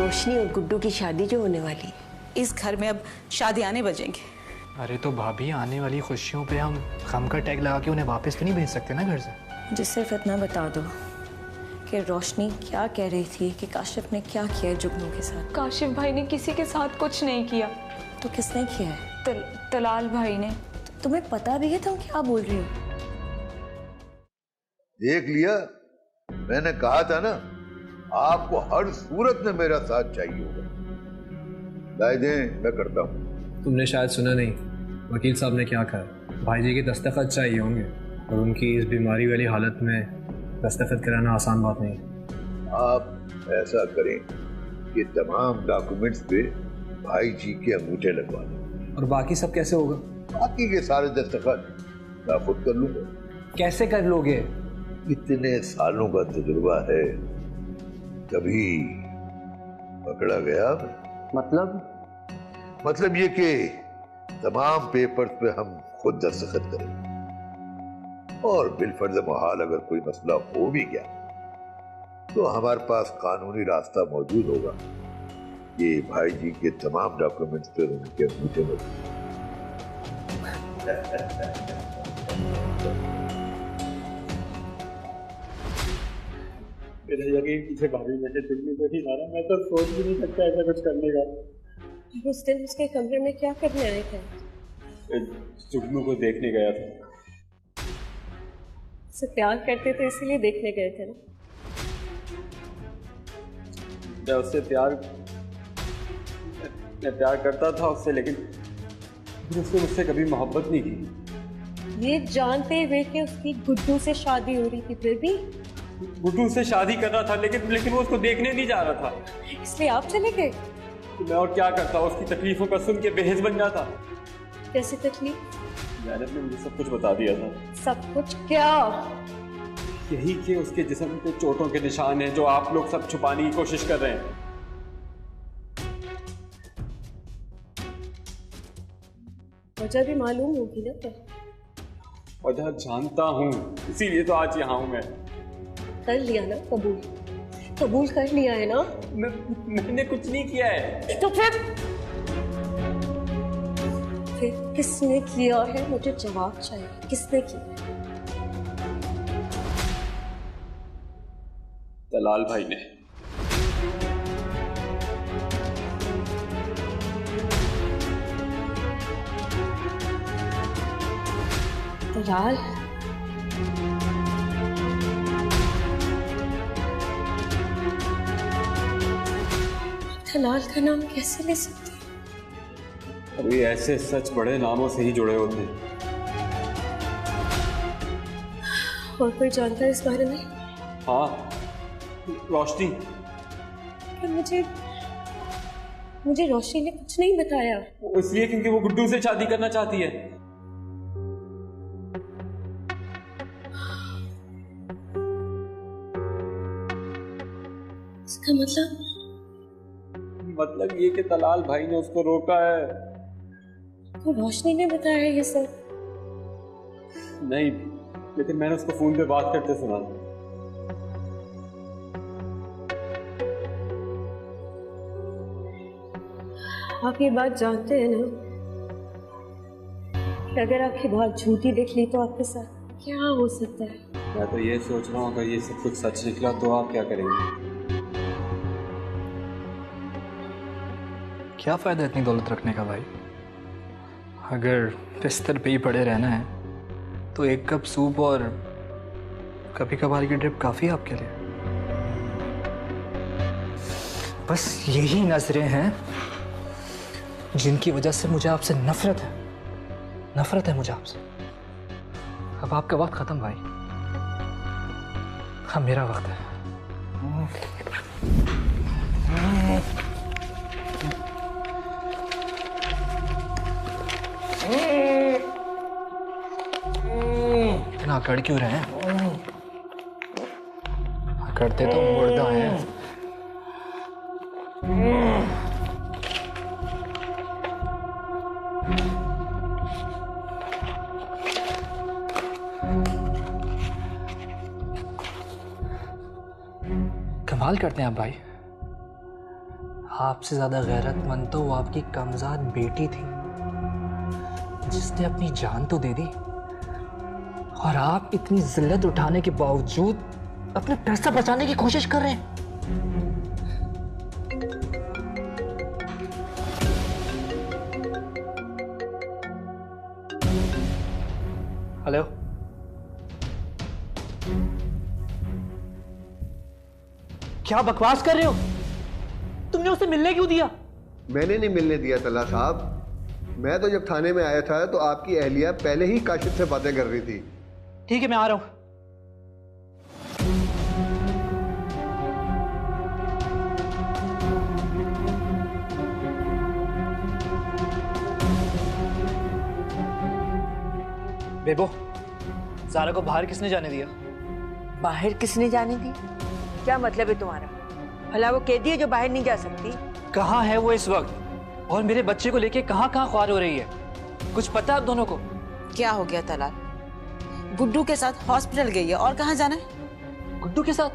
रोशनी और गुड्डू की शादी जो होने वाली, इस घर में अब शादियाने बजेंगे। अरे तो भाभी, आने वाली खुशियों पे हम गम का टैग लगा के उन्हें वापस तो नहीं भेज सकते ना घर से। मुझे सिर्फ इतना बता दो कि रोशनी क्या कह रही थी कि काशिफ ने क्या किया है जुगनू के साथ। काशिफ भाई ने किसी के साथ कुछ नहीं किया। तो किसने किया है? तलाल भाई ने। तुम्हें पता भी है तुम क्या बोल रही हो? देख लिया, मैंने कहा था ना, आपको हर सूरत में मेरा साथ चाहिए होगा। लाए दें, मैं करता हूँ। तुमने शायद सुना नहीं, वकील साहब ने क्या कहा। भाई जी के दस्तखत चाहिए होंगे और उनकी इस बीमारी वाली हालत में दस्तखत कराना आसान बात नहीं। आप ऐसा करें कि तमाम डॉक्यूमेंट्स पे भाई जी के अंगूठे लगवा दें। और बाकी सब कैसे होगा? बाकी के सारे दस्तखत मैं खुद कर लूंगा। कैसे कर लोगे? इतने सालों का तजुर्बा है, कभी पकड़ा गया। मतलब ये कि तमाम पेपर्स पे हम खुद दस्तखत करें और बिलफर्ज महाल अगर कोई मसला हो भी गया तो हमारे पास कानूनी रास्ता मौजूद होगा। ये भाई जी के तमाम डॉक्यूमेंट्स पे उनके अंगूठे मौजूद। मेरा यकीन पीछे भाभी मेरे दिल में नहीं आ रहा। मैं तो सोच भी नहीं सकता ऐसा कुछ करने का। उस दिन उसके कमरे में क्या करने आए थे? जुगनू को देखने गया था। उसे प्यार करते थे इसीलिए देखने गए थे ना? मैं प्यार करता था उससे, लेकिन उसने मुझसे कभी मोहब्बत नहीं की। ये जानते हुए कि उसकी गुड्डू से शादी हो रही थी, फिर भी गुड्डू से शादी कर रहा था, लेकिन वो उसको देखने नहीं जा रहा था। इसलिए आप चले गए? तो मैं और क्या करता, उसकी तकलीफों का सुन के बेहस बन जाता। कैसी तकलीफ? मैंने अपने मुझे सब कुछ बता दिया था। सब कुछ क्या? यही कि उसके जिस्म पे चोटों के निशान हैं जो आप लोग सब छुपाने की कोशिश कर रहे हैं। वजह भी मालूम होगी ना? क्या वजह जानता हूँ, इसीलिए तो आज यहाँ हूँ मैं। कर लिया ना कबूल कर लिया है ना? मैंने कुछ नहीं किया है। तो फिर किसने किया है? मुझे जवाब चाहिए, किसने किया? दलाल भाई ने। दलाल? दलाल का नाम कैसे ले सकते? अरे ऐसे सच बड़े नामों से ही जुड़े होते हैं। और कोई जानता है इस बारे में? हाँ, रोशनी। मुझे रोशनी ने कुछ नहीं बताया। इसलिए क्योंकि वो गुड्डू से शादी करना चाहती है। इसका मतलब ये कि दलाल भाई ने उसको रोका है। तो रोशनी ने बताया ये सब? नहीं, लेकिन मैंने उसको फोन पे बात करते सुना। आप ये बात जानते हैं ना कि अगर आपकी बात झूठी निकली तो आपके साथ क्या हो सकता है? मैं तो ये सोच रहा हूँ अगर ये सब कुछ सच निकला तो आप क्या करेंगे? क्या फ़ायदा इतनी दौलत रखने का भाई? अगर बिस्तर पे ही पड़े रहना है तो एक कप सूप और कभी कभार की ड्रिप काफ़ी है आपके लिए। बस यही नजरें हैं जिनकी वजह से मुझे आपसे नफरत है मुझे आपसे। अब आपका वक्त खत्म भाई, अब मेरा वक्त है। इतना अकड़ क्यों रहे हैं? अकड़ते तो मुर्दा हैं। कमाल करते हैं आप भाई, आपसे ज्यादा गैरतमंद तो वो आपकी कमज़ाद बेटी थी जिसने अपनी जान तो दे दी, और आप इतनी जिल्लत उठाने के बावजूद अपने पैसा बचाने की कोशिश कर रहे हैं। हेलो, क्या बकवास कर रहे हो? तुमने उसे मिलने क्यों दिया? मैंने नहीं मिलने दिया तला साहब। मैं तो जब थाने में आया था तो आपकी अहलिया पहले ही काशिफ से बातें कर रही थी। ठीक है, मैं आ रहा हूं। बेबो, ज़ारा को बाहर किसने जाने दिया? बाहर किसने जाने दी? क्या मतलब है तुम्हारा? भला वो कैदी है जो बाहर नहीं जा सकती? कहाँ है वो इस वक्त? और मेरे बच्चे को लेके कहाँ कहाँ ख्वार हो रही है? कुछ पता है आप दोनों को? क्या हो गया तलाल? गुड्डू के साथ हॉस्पिटल गई है, और कहाँ जाना है? गुड्डू के साथ?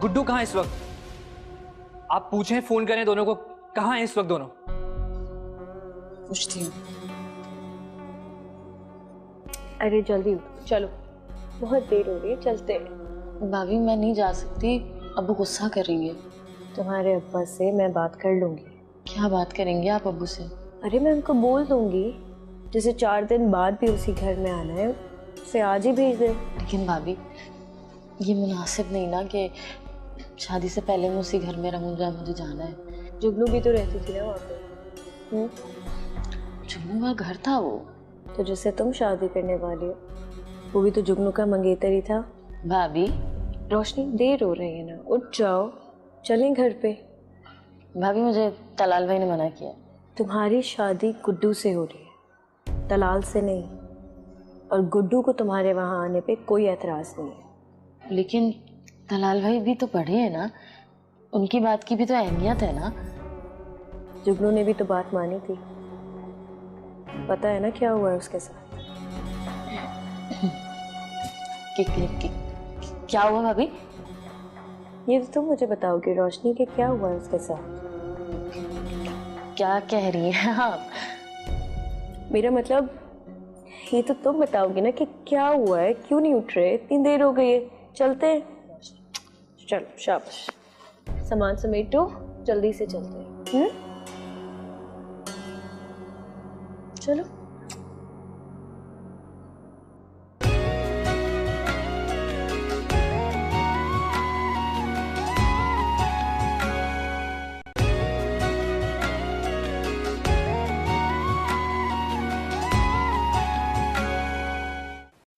गुड्डू कहाँ है इस वक्त? आप पूछें, फोन करें दोनों को, कहाँ है इस वक्त दोनों? पूछती हूँ। अरे जल्दी उठो, चलो, बहुत देर हो रही है, चलते हैं। भाभी मैं नहीं जा सकती, अब्बू गुस्सा करेंगे। तुम्हारे अब्बा से मैं बात कर लूंगी। क्या बात करेंगे आप अब्बू से? अरे मैं उनको बोल दूंगी, जैसे 4 दिन बाद भी उसी घर में आना है, उसे आज ही भेज दे। लेकिन भाभी ये मुनासिब नहीं ना कि शादी से पहले मैं उसी घर में रहूँ जहाँ मुझे जाना है। जुगनू भी तो रहती थी ना वहाँ पे। जुगनू का घर था वो। तो जिससे तुम शादी करने वाली हो वो भी तो जुगनू का मंगेतर ही था। भाभी रोशनी, देर हो रही है ना, उठ जाओ, चलें घर पे। भाभी मुझे तलाल भाई ने मना किया। तुम्हारी शादी गुड्डू से हो रही है, तलाल से नहीं। और गुड्डू को तुम्हारे वहाँ आने पे कोई एतराज़ नहीं है। लेकिन तलाल भाई भी तो पढ़े हैं ना, उनकी बात की भी तो अहमियत है ना। जुगनू ने भी तो बात मानी थी, पता है ना क्या हुआ है उसके साथ? क्या हुआ भाभी? ये तो तुम मुझे बताओगे रोशनी, कि क्या हुआ है उसके साथ? क्या कह रही हैं आप? मेरा मतलब ये तो तुम बताओगे ना कि क्या हुआ है, क्यों नहीं उठ रहे, इतनी देर हो गई है, चलते हैं। चलो शाबाश, सामान समेटो, जल्दी से चलते हैं। चलो।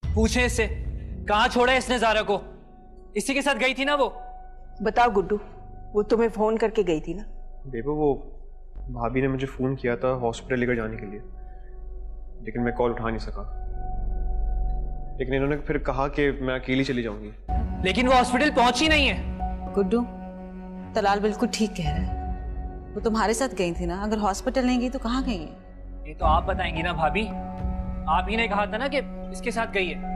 पूछे इससे, कहाँ छोड़ा है इसने ज़ारा को? इसी के साथ गई थी ना वो? बताओ गुड्डू, वो तुम्हें फोन करके गई थी ना? बेबो, वो भाभी ने मुझे फ़ोन किया था हॉस्पिटल लेकर जाने के लिए, लेकिन मैं कॉल उठा नहीं सका। लेकिन इन्होंने फिर कहा कि मैं अकेली चली जाऊंगी। लेकिन वो हॉस्पिटल पहुंची नहीं है। गुड्डू, तलाल बिल्कुल ठीक कह रहा है। वो तुम्हारे साथ गई थी ना, अगर हॉस्पिटल नहीं गई तो कहाँ गई है? ये तो आप बताएंगी ना भाभी, आप ही ने कहा था ना कि इसके साथ गई है।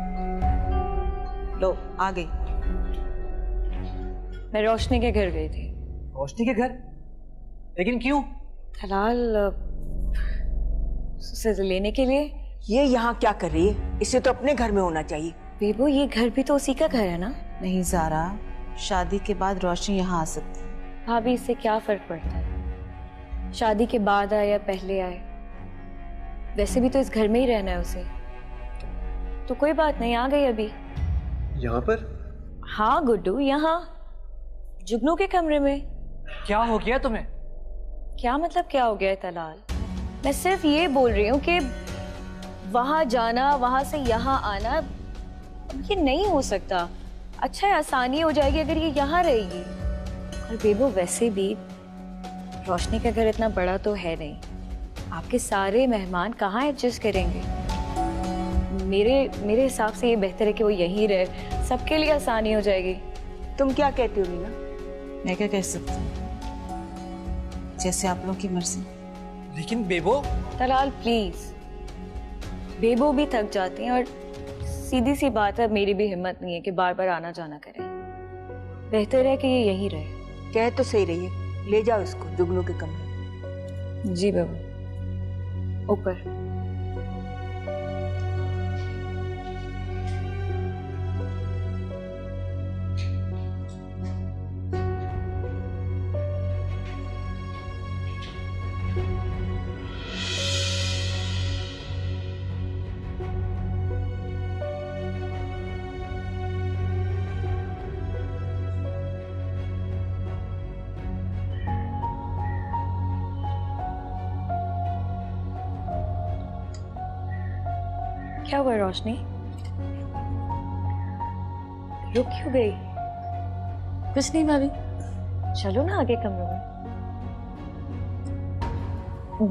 लो, आ गई। मैं रोशनी के घर गई थी। रोशनी के घर? लेकिन क्यों? तलाल उसे लेने के लिए। ये यहाँ क्या कर रही है? इसे तो अपने घर में होना चाहिए। बेबू, ये घर भी तो उसी का घर है ना। नहीं ज़ारा, शादी के बाद रोशनी यहाँ आ सकती है। भाभी, इससे क्या फर्क पड़ता है, शादी के बाद आए या पहले आए? वैसे भी तो इस घर में ही रहना है उसे, तो कोई बात नहीं, आ गई अभी। यहाँ पर? हाँ गुड्डू, यहाँ जुगनू के कमरे में। क्या हो गया तुम्हें? क्या मतलब क्या हो गया है तलाल? मैं सिर्फ ये बोल रही हूँ कि वहां जाना, वहां से यहाँ आना ये नहीं हो सकता। अच्छा है, आसानी हो जाएगी अगर ये यहाँ रहेगी। और बेबो, वैसे भी रोशनी का घर इतना बड़ा तो है नहीं, आपके सारे मेहमान कहाँ एडजस्ट करेंगे? मेरे हिसाब से ये बेहतर है कि वो यहीं रहे, सबके लिए आसानी हो जाएगी। तुम क्या कहती हो मीना? मैं क्या कह सकती हूँ, जैसे आप लोगों की मर्जी। लेकिन बेबो। तलाल प्लीज, बेबो भी थक जाती हैं और सीधी सी बात है, मेरी भी हिम्मत नहीं है कि बार बार आना जाना करें। बेहतर है कि ये यहीं रहे। कह तो सही रही है, ले जाओ इसको जुगनू के कमरे। जी बहू, ऊपर। क्या हुआ रोशनी, रुक क्यों गई? कुछ नहीं भाभी। चलो ना आगे कमरे में।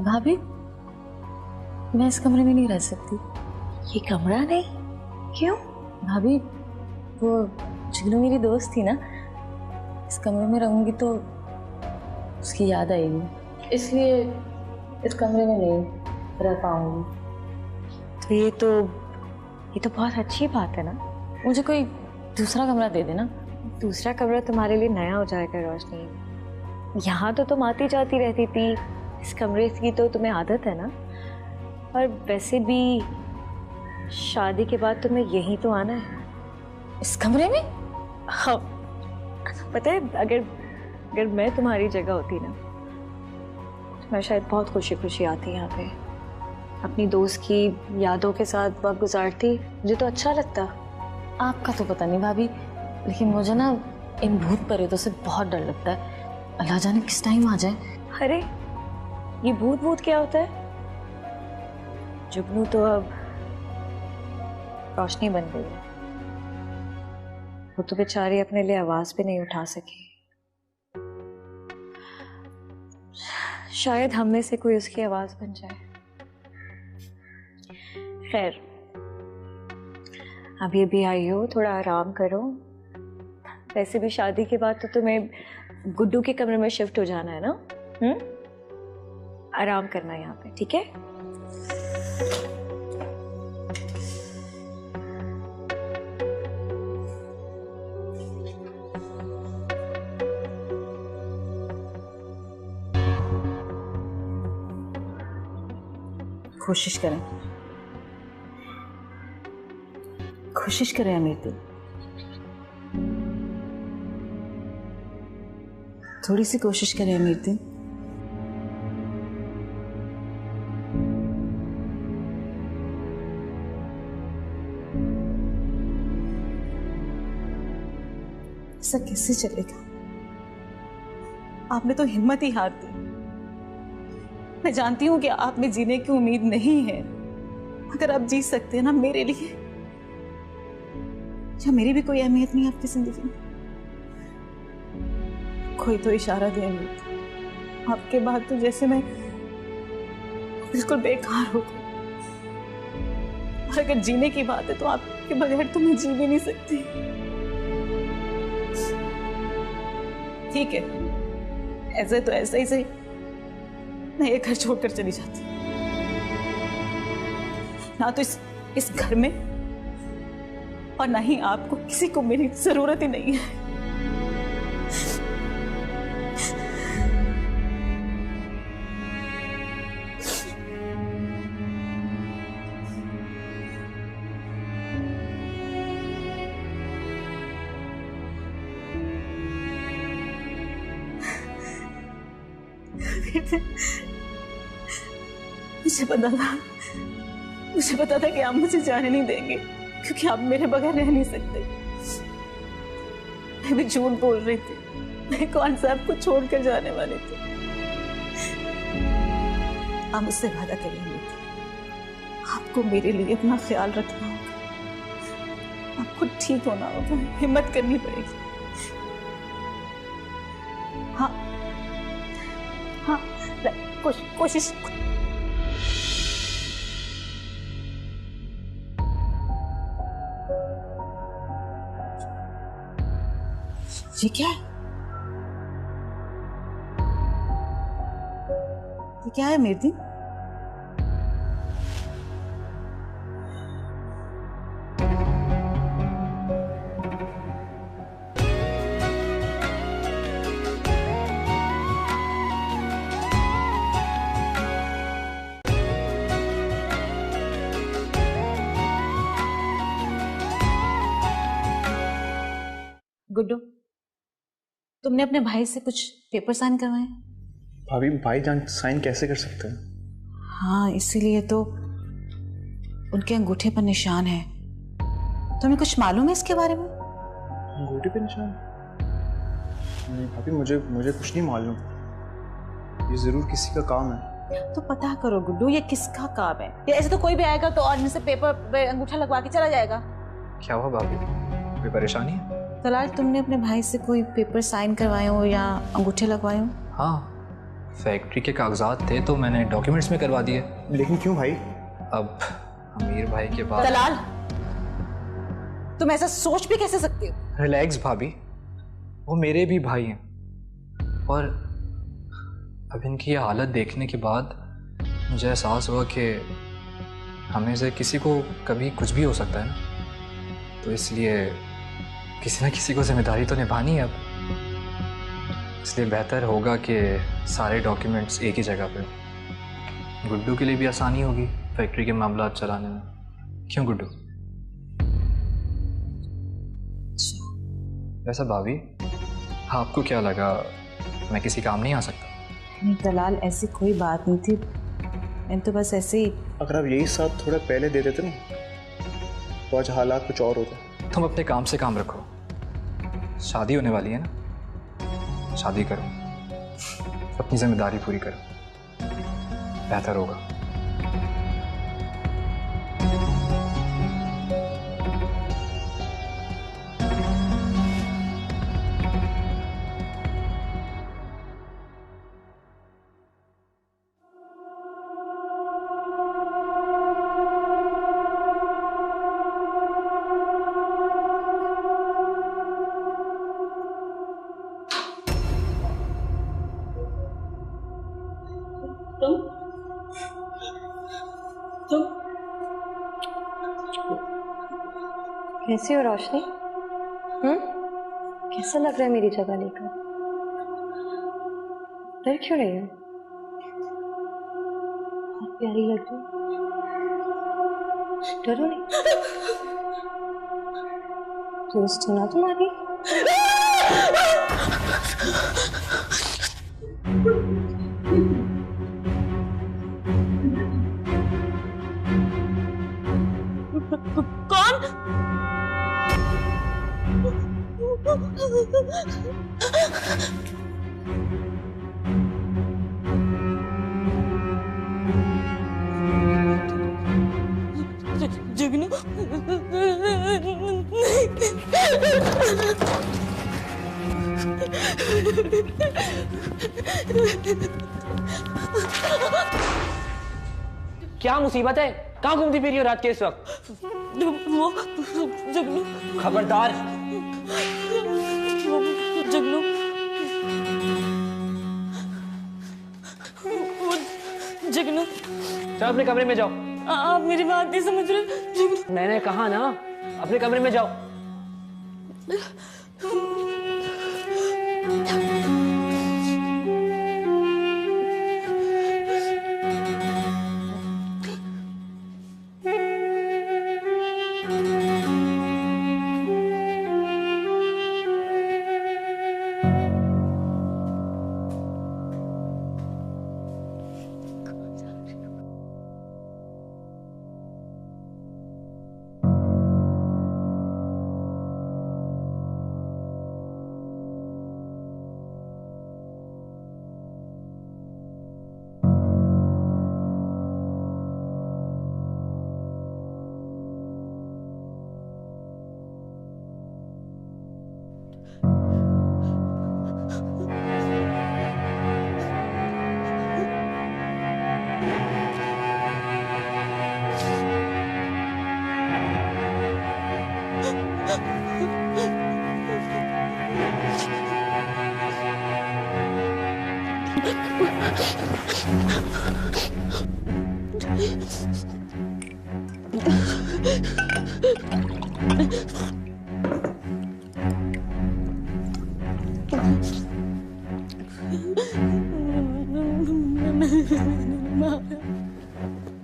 भाभी मैं इस कमरे में नहीं रह सकती। ये कमरा नहीं? क्यों? भाभी वो जुगनू मेरी दोस्त थी ना, इस कमरे में रहूंगी तो उसकी याद आएगी, इसलिए इस कमरे में नहीं रह पाऊंगी। तो ये तो बहुत अच्छी बात है ना। मुझे कोई दूसरा कमरा दे देना। दूसरा कमरा तुम्हारे लिए नया हो जाएगा रोशनी। यहाँ तो तुम आती जाती रहती थी, इस कमरे की तो तुम्हें आदत है ना। और वैसे भी शादी के बाद तुम्हें यहीं तो आना है। इस कमरे में? हाँ, पता है अगर मैं तुम्हारी जगह होती ना तो मैं शायद बहुत खुशी खुशी आती यहाँ पे, अपनी दोस्त की यादों के साथ वक्त गुजारती। मुझे तो अच्छा लगता। आपका तो पता नहीं भाभी, लेकिन मुझे ना इन भूत प्रेतों से बहुत डर लगता है। अल्लाह जाने किस टाइम आ जाए। अरे ये भूत क्या होता है? जुगनू तो अब रोशनी बन गई है। वो तो बेचारी अपने लिए आवाज भी नहीं उठा सकी। शायद हम में से कोई उसकी आवाज बन जाए। खैर, अभी आई हो, थोड़ा आराम करो। वैसे भी शादी के बाद तो तुम्हें गुड्डू के कमरे में शिफ्ट हो जाना है ना। आराम करना यहाँ पे, ठीक है? कोशिश करें अमित, थोड़ी सी कोशिश करें अमित। ऐसा कैसे चलेगा? आपने तो हिम्मत ही हार दी। मैं जानती हूं कि आप में जीने की उम्मीद नहीं है। अगर आप जी सकते हैं ना मेरे लिए, क्या मेरी भी कोई अहमियत नहीं है आपकी जिंदगी में? कोई तो इशारा दे अमित। आपके बाद तो जैसे मैं बिल्कुल बेकार हो गई। और अगर जीने की बात है तो आपके बगैर तो मैं जी भी नहीं सकती। ठीक है, ऐसे तो ऐसा ही सही, मैं ये घर छोड़कर चली जाती। ना तो इस घर में और ना ही आपको किसी को मेरी जरूरत ही नहीं है। मुझे पता था कि आप मुझे जाने नहीं देंगे, क्योंकि आप मेरे बगैर रह नहीं सकते। मैं भी झूठ बोल रही थी। मैं कौन सा आपको छोड़कर जाने वाली थी। आप मुझसे वादा करेंगे, आपको मेरे लिए अपना ख्याल रखना होगा, आपको ठीक होना होगा, हिम्मत करनी पड़ेगी। हाँ हाँ, कोशिश। ये क्या है? ये क्या है मेरी? गुड्डू, तुमने अपने भाई से कुछ पेपर साइन करवाए? भाभी भाईजान साइन कैसे कर सकते हैं? हाँ, इसीलिए तो उनके अंगूठे पर निशान है। तुम्हें कुछ मालूम है इसके बारे में? अंगूठे पे निशान? नहीं भाभी, मुझे कुछ नहीं मालूम। ये जरूर किसी का काम है। तो पता करो गुड्डू, ये किसका काम है? ये ऐसे तो कोई भी आएगा तो और से पेपर पे अंगूठा लगवा के चला जाएगा। क्या हुआ भाभी, कोई परेशानी है? तलाल, तुमने अपने भाई से कोई पेपर साइन करवाए हो या अंगूठे लगवाए हो? हाँ, फैक्ट्री के कागजात थे तो मैंने डॉक्यूमेंट्स में करवा दिए। लेकिन क्यों भाई? अब अमीर भाई के बाद। तलाल, तुम ऐसा सोच भी कैसे सकते हो? रिलैक्स भाभी, वो मेरे भी भाई हैं और अब इनकी ये हालत देखने के बाद मुझे एहसास हुआ कि हमें से किसी को कभी कुछ भी हो सकता है ना, तो इसलिए किसी ना किसी को जिम्मेदारी तो निभानी है अब। इसलिए बेहतर होगा कि सारे डॉक्यूमेंट्स एक ही जगह पे हो। गुड्डू के लिए भी आसानी होगी फैक्ट्री के मामला चलाने में। क्यों गुड्डू? वैसा भाभी, आपको क्या लगा मैं किसी काम नहीं आ सकता? नहीं तलाल, ऐसी कोई बात नहीं थी। मैंने तो बस ऐसे ही। अगर आप यही साथ थोड़ा पहले दे देते ना तो आज हालात कुछ और होते। तुम अपने काम से काम रखो, शादी होने वाली है ना, शादी करो, अपनी जिम्मेदारी पूरी करो, बेहतर होगा। कैसी हो रोशनी? कैसा लग रहा है मेरी जगह लेकर? डर क्यों रही हो? बहुत प्यारी लग रही हो। डरो नहीं। दोस्त ना तुम्हारी? कौन? जुगनू, क्या मुसीबत है? कहाँ घूमती फिरी हो रात के इस वक्त? वो जुगनू, खबरदार। जुगनू, जुगनू, चलो अपने कमरे में जाओ। आप मेरी बात नहीं समझ रहे। जुगनू, मैंने कहा ना अपने कमरे में जाओ।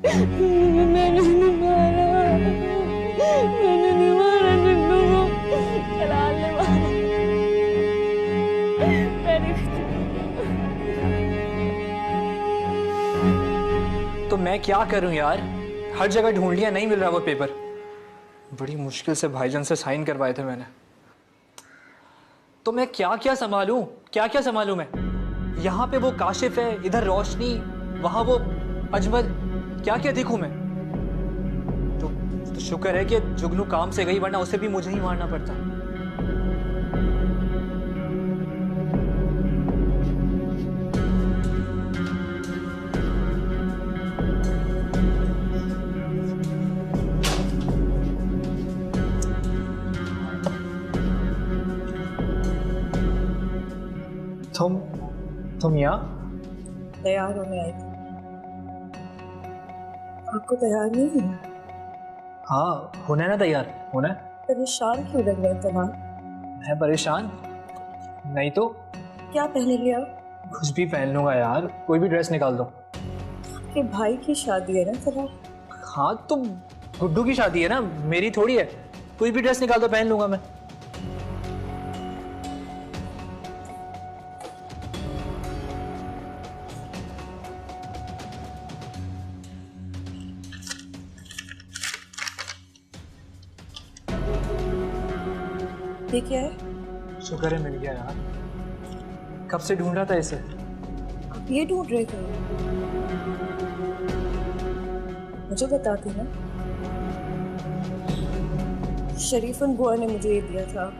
मैंने नहीं मारा। मैंने नहीं मारा जुगनू को। तलाल ने मारा। मैं क्या करूं यार, हर जगह ढूंढ लिया, नहीं मिल रहा वो पेपर। बड़ी मुश्किल से भाईजान से साइन करवाए थे मैंने। तो मैं क्या क्या संभालूं, क्या क्या संभालूं मैं? यहाँ पे वो काशिफ है, इधर रोशनी, वहां वो अजमल, क्या क्या देखूं मैं? तो शुक्र है कि जुगनू काम से गई, वरना उसे भी मुझे ही मारना पड़ता। तुम यहाँ तैयार होने आई थी। आपको तैयार नहीं है? हाँ, होना है ना तैयार, होना है। परेशान क्यों लग रहे तमाम? मैं परेशान नहीं तो क्या पहन लिया? कुछ भी पहन लूंगा यार, कोई भी ड्रेस निकाल दो। आपके भाई की शादी है ना तमाम? हाँ तो गुड्डू की शादी है ना, मेरी थोड़ी है। कोई भी ड्रेस निकाल दो, पहन लूंगा मैं। ये क्या है? शुक्र है मिल गया यार, कब से ढूंढ रहा था इसे। आप ये ढूंढ रहे थे? मुझे बताते ना, शरीफन बुआ ने मुझे ये दिया था।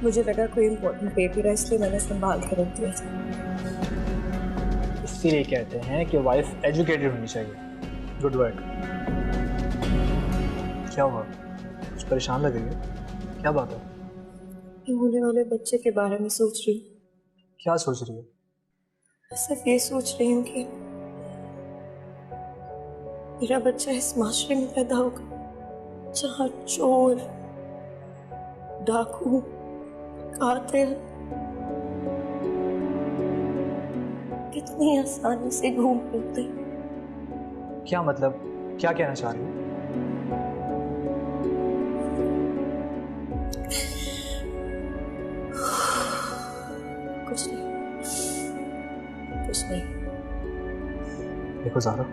मुझे लगा कोई इम्पोर्टेंट पेपर है, इसलिए मैंने संभाल कर रख दिया था। इसीलिए कहते हैं कि वाइफ एजुकेटेड होनी चाहिए। Good work. क्या हुआ, कुछ परेशान लग रही है? क्या बात है? होने वाले बच्चे के बारे में सोच रही हूँ। क्या सोच रही हो? सिर्फ ये सोच रही हूँ कि मेरा बच्चा इस माशरे में पैदा होगा जहाँ चोर, डाकू, कातिल कितनी आसानी से घूम फिरते। क्या मतलब, क्या कहना चाह रही हो? कुछ नहीं। देखो ज़ारा,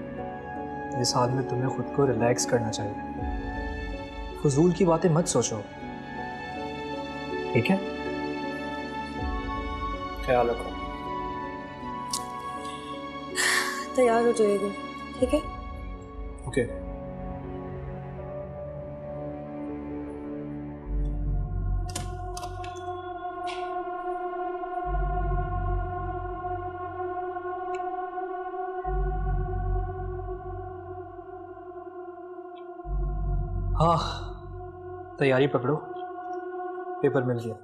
इस हाल में तुम्हें खुद को रिलैक्स करना चाहिए। फजूल की बातें मत सोचो, ठीक है? ख्याल रखो। तैयार हो जाएगा, ठीक है? ओके। हाँ, तैयारी पकड़ो, पेपर मिल गया।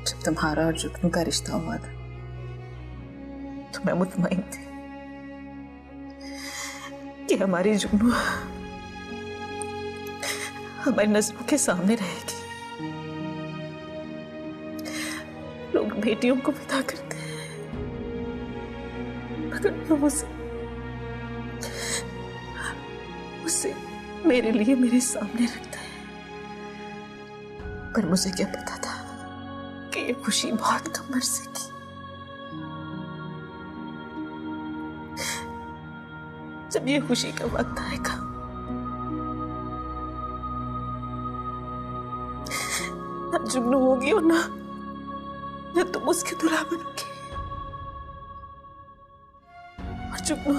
जब तुम्हारा और जुगनू का रिश्ता हुआ था तो मैं मुतमईन थी कि हमारी जुगनू हमारी नजरों के सामने रहेगी। लोग बेटियों को विदा करते हैं, मगर वो उसे मेरे लिए मेरे सामने रखता है। पर मुझे क्या पता था कि ये खुशी बहुत कम अरसे की। जब ये खुशी का वक्त आएगा ना जुगनू होगी और ना तुम उसके दुल्हा बनोगे। और जुगनू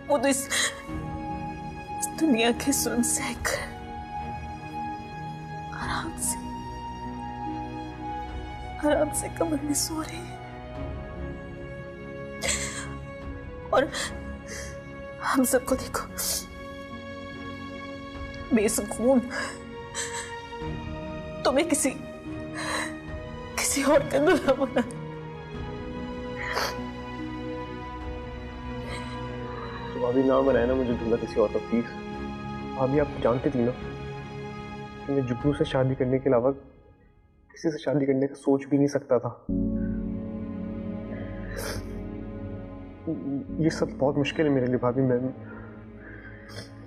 वो तो इस दुनिया के सुन सहकर आराम से कमर में सो रही है। और हम सबको देखो बेसुकून तुम्हें किसी और का दूल्हा बना। भाभी ना बनाए ना मुझे दूल्हा किसी और का, प्लीज। भाभी आप जानती थी ना कि मैं जुगनू से शादी करने के अलावा किसी से शादी करने का सोच भी नहीं सकता था। ये सब बहुत मुश्किल है मेरे लिए भाभी, मैं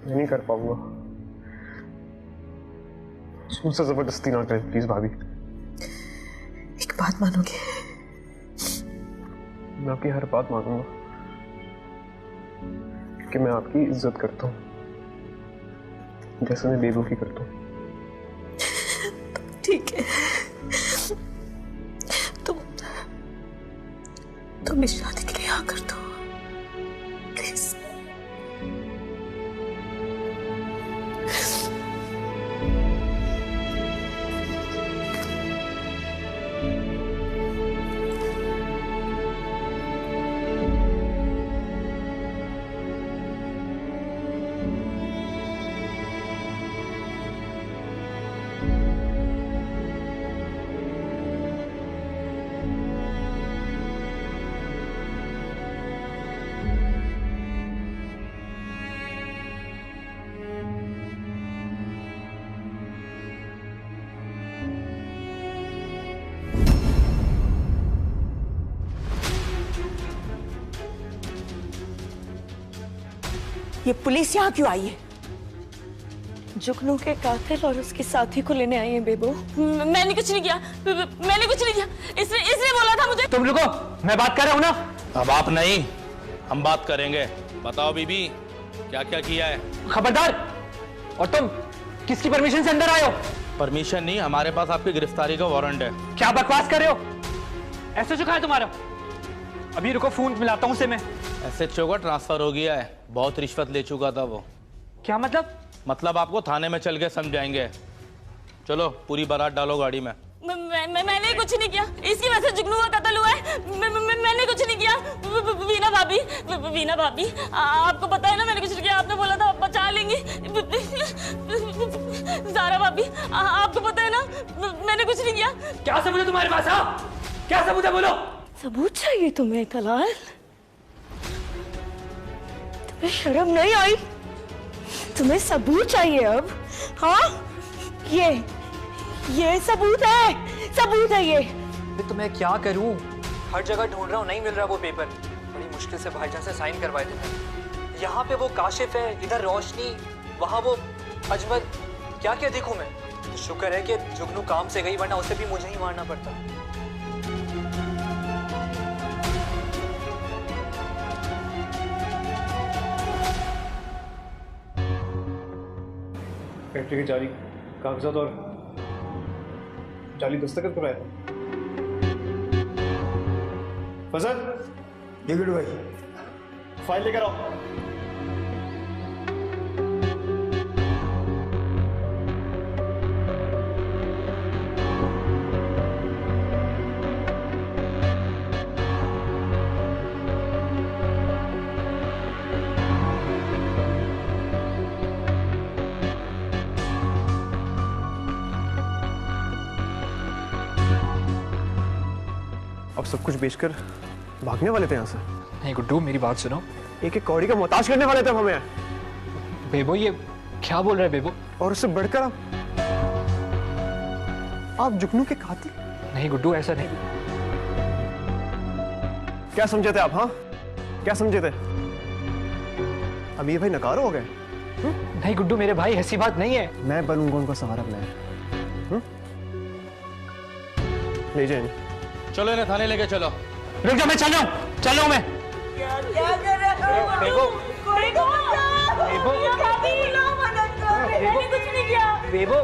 नहीं कर पाऊंगा। मुझसे जबरदस्ती ना करें प्लीज भाभी। एक बात मानोगे? मैं आपकी हर बात मानूंगा क्योंकि मैं आपकी इज्जत करता हूँ जैसे मैं बेबू की करता हूँ। ठीक है, तुम इस शादी के लिए हाँ कर दो प्लीज। ये पुलिस यहाँ क्यों आई है? जुगनू के कातिल और उसके साथी को लेने आई है बेबू। मैंने कुछ नहीं किया, मैंने कुछ नहीं किया। इसने बोला था मुझे। तुम रुको, मैं बात कर रहा हूँ ना। अब आप नहीं, हम बात करेंगे। बताओ बीबी, क्या क्या किया है? खबरदार! और तुम किसकी परमिशन से अंदर आए हो? परमिशन नहीं, हमारे पास आपकी गिरफ्तारी का वारंट है। क्या बकवास कर रहे हो? एसएचओ कहाँ है तुम्हारा? अभी रुको, फोन मिलाता हूँ उसे मैं। एसएचओ का ट्रांसफर हो गया है, बहुत रिश्वत ले चुका था वो। क्या मतलब? मतलब आपको थाने में चल के समझाएंगे। चलो पूरी बारात डालो गाड़ी में। मैंने कुछ नहीं किया, इसकी वजह से जुगनू का कत्ल हुआ है। मैंने कुछ नहीं किया। वीना भाभी, आपको पता है ना मैंने कुछ नहीं किया। आपने बोला था आप बचा लेंगी। ज़ारा भाभी, आपको पता है ना मैंने कुछ नहीं किया। क्या सबूत है तुम्हारे पास? क्या सबूत है, बोलो। सबूत चाहिए तुम्हें तलाल? तुम्हें शर्म नहीं आई? तुम्हें सबूत चाहिए अब? हाँ, ये सबूत है ये। तो मैं क्या करूं? हर जगह ढूंढ रहा हूं, नहीं मिल रहा वो पेपर। बड़ी मुश्किल से भाईजान से साइन करवाए थे। यहाँ पे वो काशिफ है, इधर रोशनी, वहाँ वो अजमल। क्या क्या देखूं मैं? तो शुक्र है कि जुगनू काम से गई, वरना उसे भी मुझे ही मारना पड़ता। फैक्ट्री के जाली कागजात और जाली दस्तखत कराया था। फजल, ये वीडियो भाई, फाइल लेकर आओ। अब सब कुछ बेचकर भागने वाले थे यहाँ से। नहीं गुड्डू, मेरी बात सुनो। एक एक कौड़ी का मोहताज करने वाले थे हमें। बेबो, ये क्या बोल रहा है बेबो? और उससे बढ़कर आप जुगनू के कातिल? नहीं गुड्डू, ऐसा नहीं। क्या समझे थे आप? हाँ, क्या समझे थे? अमीर भाई नकारा हो गए? नहीं गुड्डू मेरे भाई, ऐसी बात नहीं है। मैं बनूंगा उनका सहारा बनाया। ले जाए, चलो इन्हें थाने लेके चलो। रुक जा, मैं चल रहा हूँ मैं। क्या कर रहे हो? बेबो, कोई को बेबो, मैंने कुछ नहीं किया। बेबो,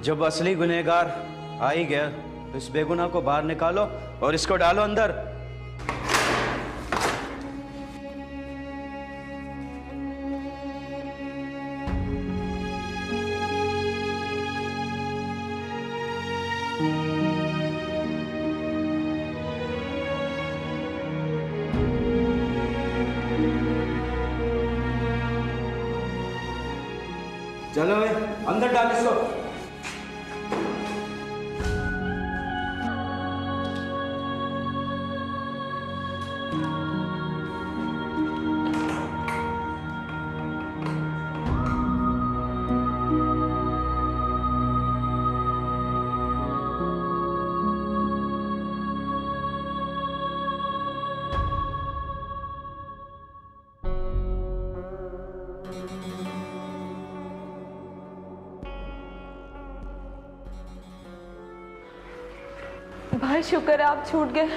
जब असली गुनहगार आ ही गया तो इस बेगुनाह को बाहर निकालो और इसको डालो अंदर। चलो भाई अंदर डाल इसको। भाई शुक्र है आप छूट गए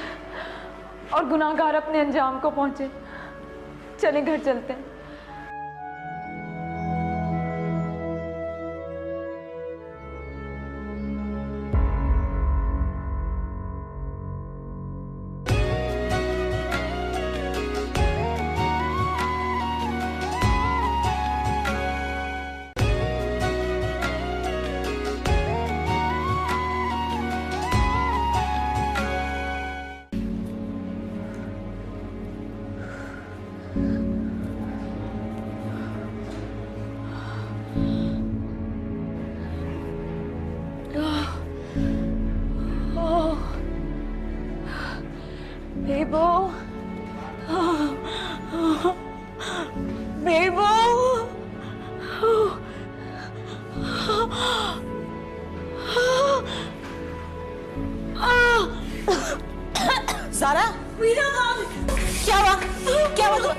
और गुनाहगार अपने अंजाम को पहुंचे। चले घर चलते हैं। बेबो, बेबो, सारा, क्या हुआ? क्या हुआ?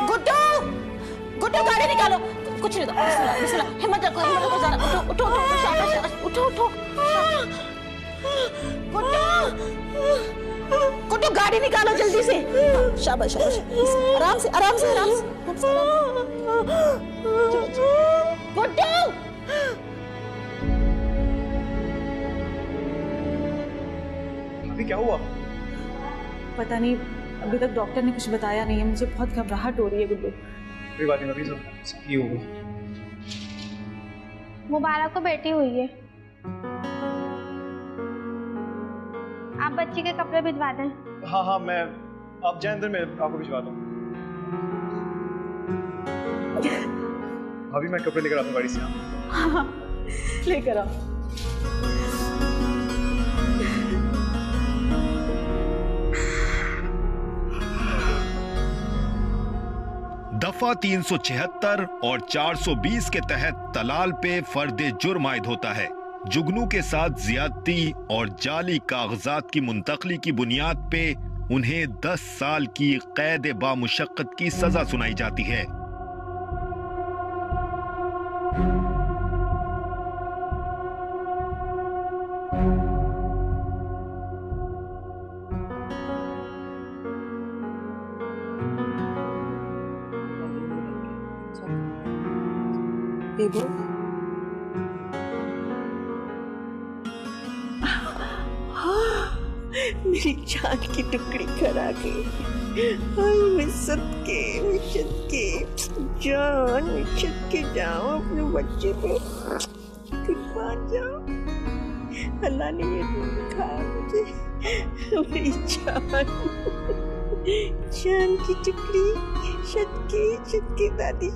गुड्डू, गुड्डू गाड़ी निकालो। कुछ नहीं, बिस्मिल्लाह, बिस्मिल्लाह, हिम्मत रखो, हिम्मत रखो सारा। उठो, उठो, उठो, शाबाश, शाबाश, उठो, उठो। गुड्डू, गुड्डू गाड़ी निकालो जल्दी से। शाबाश, शाबाश, आराम से, आराम से, आराम से। गुड्डू, अभी क्या हुआ? पता नहीं, अभी तक डॉक्टर ने कुछ बताया नहीं है। मुझे बहुत घबराहट हो रही है गुड्डू। कोई बात नहीं, अभी सब ही होगा। मुबारक को बेटी हुई है। आप बच्ची के कपड़े भिजवा दें। हाँ हाँ, मैं आप जाए अंदर, मैं आपको भिजवा दूँ। अभी मैं कपड़े लेकर आता हूँ गाड़ी से। हाँ, लेकर आओ। दफा 376 और 420 के तहत तलाल पे फर्दे जुर्म आयद होता है। जुगनू के साथ ज्यादती और जाली कागजात की मुंतकली की बुनियाद पे उन्हें 10 साल की कैद बामुशक्कत की सजा सुनाई जाती है। बेबो, मेरी जान की टुकड़ी करा के, मिसत के जान, मिसत के जाओ अपने बच्चे पे, कुर्बान जाओ। अल्लाह ने ये दिन दिखाया मुझे, मेरी जान की टुकड़ी, शत की दादी।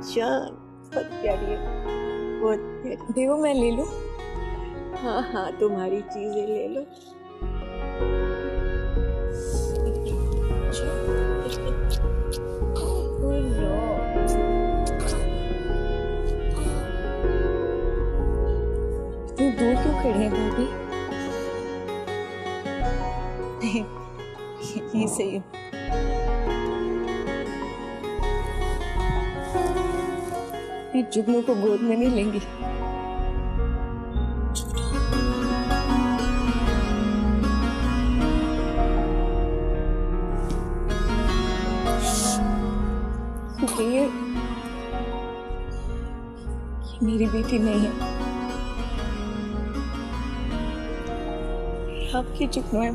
जान बहुत प्यारी है, बहुत प्यारी। देवो, मैं ले लूं? हाँ हाँ, तुम्हारी चीजें ले लो। इतनी दूर क्यों खड़ी है भाभी? नहीं, यहीं सही है। जुगनू को गोद में नहीं लेंगी। ये मेरी बेटी नहीं है, आपकी जुगनू है।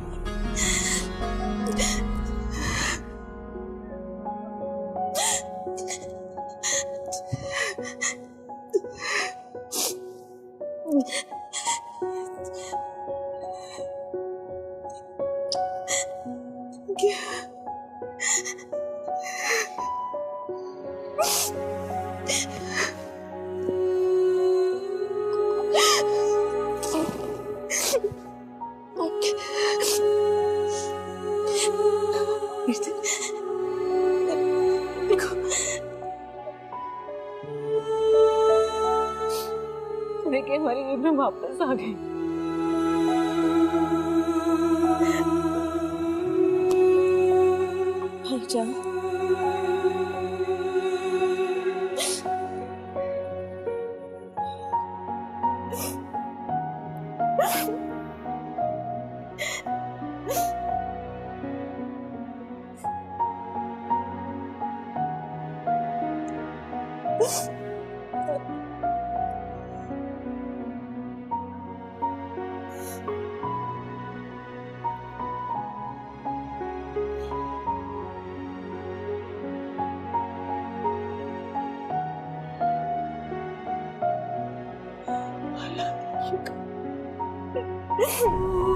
देखिए हमारी नींद में वापस आ गई। भाईजान I love you.